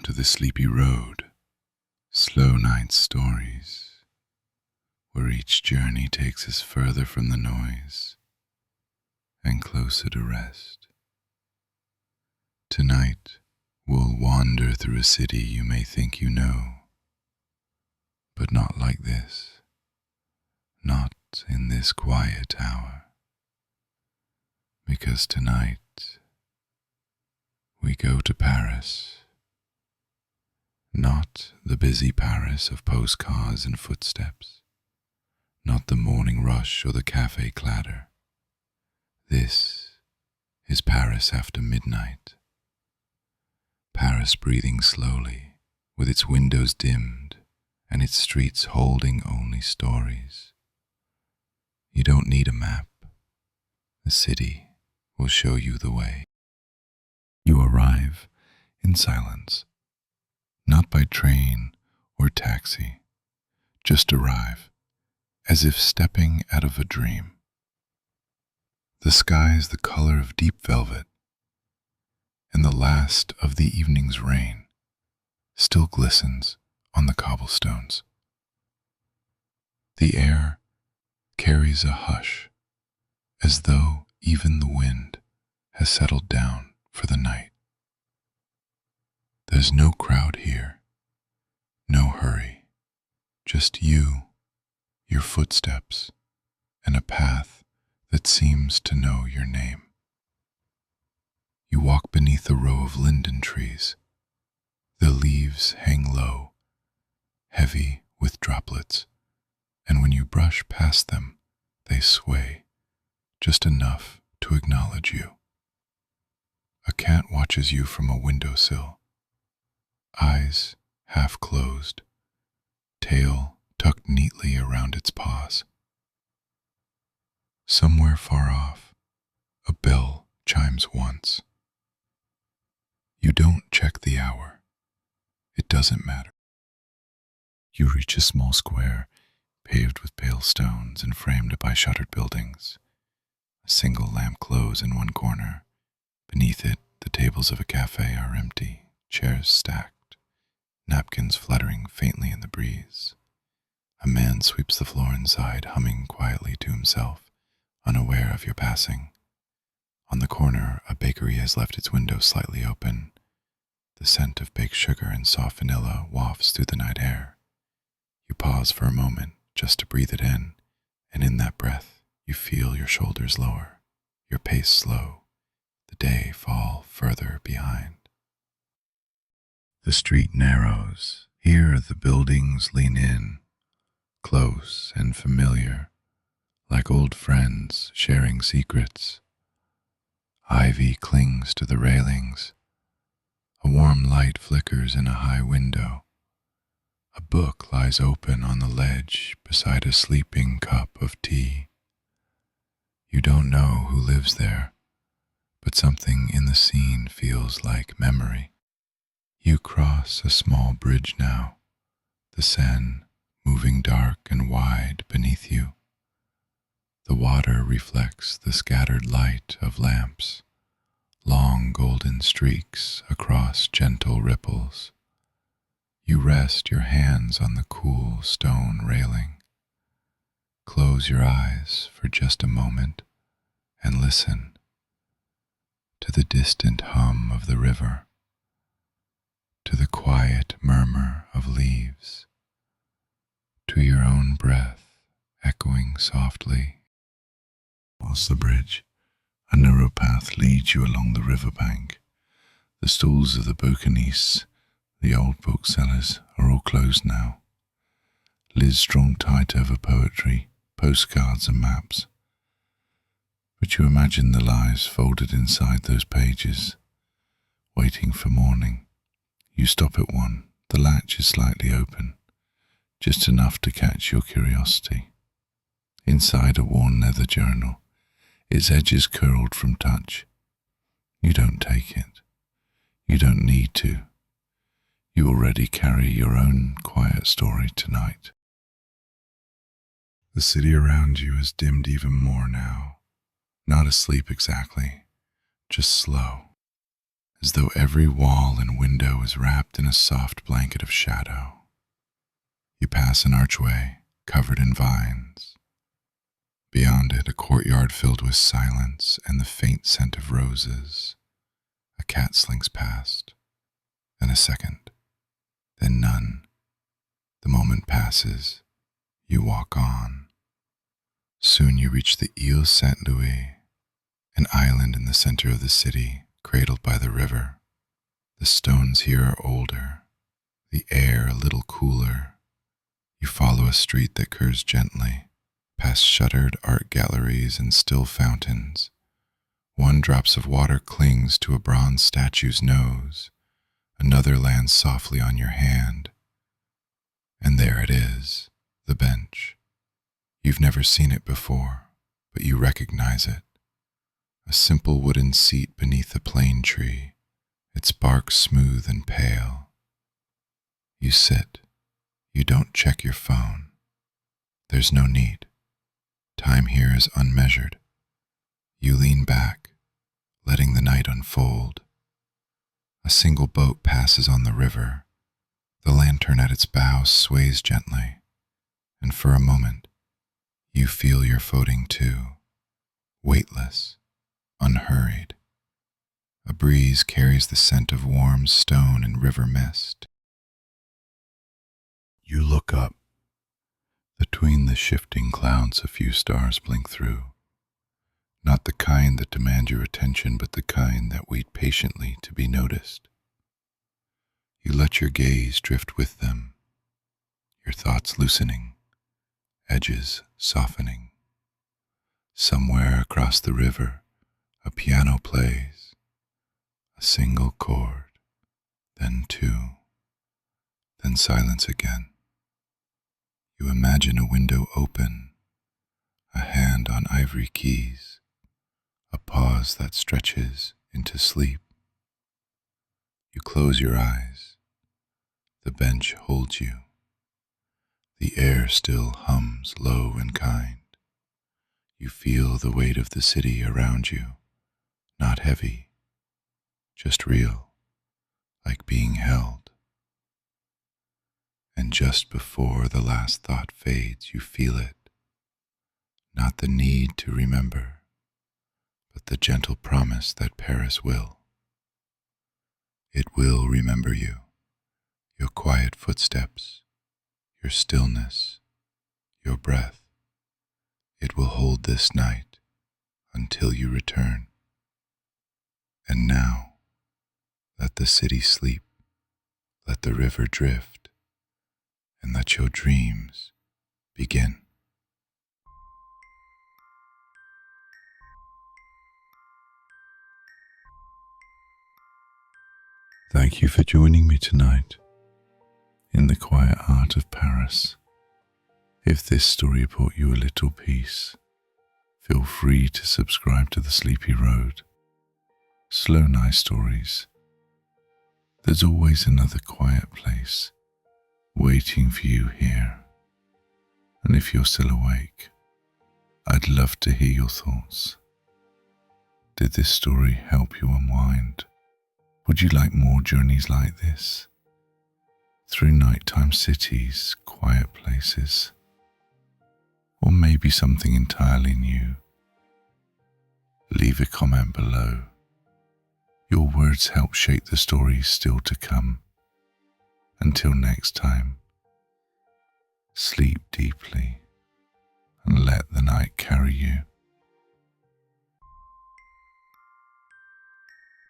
to the sleepy road, slow night stories, where each journey takes us further from the noise and closer to rest. Tonight, we'll wander through a city you may think you know, but not like this, not in this quiet hour, because tonight we go to Paris. Not the busy Paris of postcards and footsteps, not the morning rush or the cafe clatter. This is Paris after midnight. Paris breathing slowly, with its windows dimmed and its streets holding only stories. You don't need a map. The city will show you the way. You arrive in silence, not by train or taxi. Just arrive, as if stepping out of a dream. The sky is the color of deep velvet, and the last of the evening's rain still glistens on the cobblestones. The air carries a hush, as though even the wind has settled down for the night. There's no crowd here, no hurry, just you, your footsteps, and a path that seems to know your name. You walk beneath a row of linden trees. The leaves hang low, heavy with droplets, and when you brush past them, they sway, just enough to acknowledge you. A cat watches you from a windowsill, eyes half closed, tail tucked neatly around its paws. Somewhere far off, a bell chimes once. You don't check the hour. It doesn't matter. You reach a small square, paved with pale stones and framed by shuttered buildings. A single lamp glows in one corner. Beneath it, the tables of a cafe are empty, chairs stacked, napkins fluttering faintly in the breeze. A man sweeps the floor inside, humming quietly to himself, unaware of your passing. On the corner, a bakery has left its window slightly open. The scent of baked sugar and soft vanilla wafts through the night air. You pause for a moment just to breathe it in, and in that breath, you feel your shoulders lower, your pace slow, the day fall further behind. The street narrows. Here the buildings lean in, close and familiar, like old friends sharing secrets. Ivy clings to the railings. A warm light flickers in a high window. A book lies open on the ledge beside a sleeping cup of tea. You don't know who lives there, but something in the scene feels like memory. You cross a small bridge now, the Seine moving dark and wide beneath you. The water reflects the scattered light of lamps, long golden streaks across gentle ripples. You rest your hands on the cool stone railing. Close your eyes for just a moment and listen to the distant hum of the river, to the quiet murmur of leaves, to your own breath echoing softly. Across the bridge, a narrow path leads you along the riverbank. The stalls of the bouquinistes, the old booksellers, are all closed now. Lids drawn tight over poetry, postcards and maps. But you imagine the lives folded inside those pages, waiting for morning. You stop at one. The latch is slightly open, just enough to catch your curiosity. Inside a worn leather journal, its edges curled from touch. You don't take it. You don't need to. You already carry your own quiet story tonight. The city around you is dimmed even more now. Not asleep exactly, just slow, as though every wall and window is wrapped in a soft blanket of shadow. You pass an archway covered in vines. Beyond it, a courtyard filled with silence and the faint scent of roses. A cat slinks past, then a second, then none. The moment passes. You walk on. Soon you reach the Ile Saint Louis, an island in the center of the city, cradled by the river. The stones here are older, the air a little cooler. You follow a street that curves gently, past shuttered art galleries and still fountains. One drop of water clings to a bronze statue's nose, another lands softly on your hand. And there it is, the bench. You've never seen it before, but you recognize it. A simple wooden seat beneath a plane tree, its bark smooth and pale. You sit. You don't check your phone. There's no need. Time here is unmeasured. You lean back, letting the night unfold. A single boat passes on the river. The lantern at its bow sways gently, and for a moment, you feel you're floating too, weightless, unhurried. A breeze carries the scent of warm stone and river mist. You look up. Between the shifting clouds, a few stars blink through. Not the kind that demand your attention, but the kind that wait patiently to be noticed. You let your gaze drift with them, your thoughts loosening, edges softening. Somewhere across the river, a piano plays, a single chord, then two, then silence again. You imagine a window open, a hand on ivory keys, a pause that stretches into sleep. You close your eyes. The bench holds you. The air still hums low and kind. You feel the weight of the city around you, not heavy, just real, like being held. And just before the last thought fades, you feel it, not the need to remember, but the gentle promise that Paris will. It will remember you, your quiet footsteps, your stillness, your breath. It will hold this night until you return. And now, let the city sleep, let the river drift, and let your dreams begin. Thank you for joining me tonight in the quiet art of Paris. If this story brought you a little peace, feel free to subscribe to The Sleepy Road. Slow night stories. There's always another quiet place waiting for you here. And if you're still awake, I'd love to hear your thoughts. Did this story help you unwind? Would you like more journeys like this? Through nighttime cities, quiet places, or maybe something entirely new? Leave a comment below. Your words help shape the stories still to come. Until next time, sleep deeply and let the night carry you.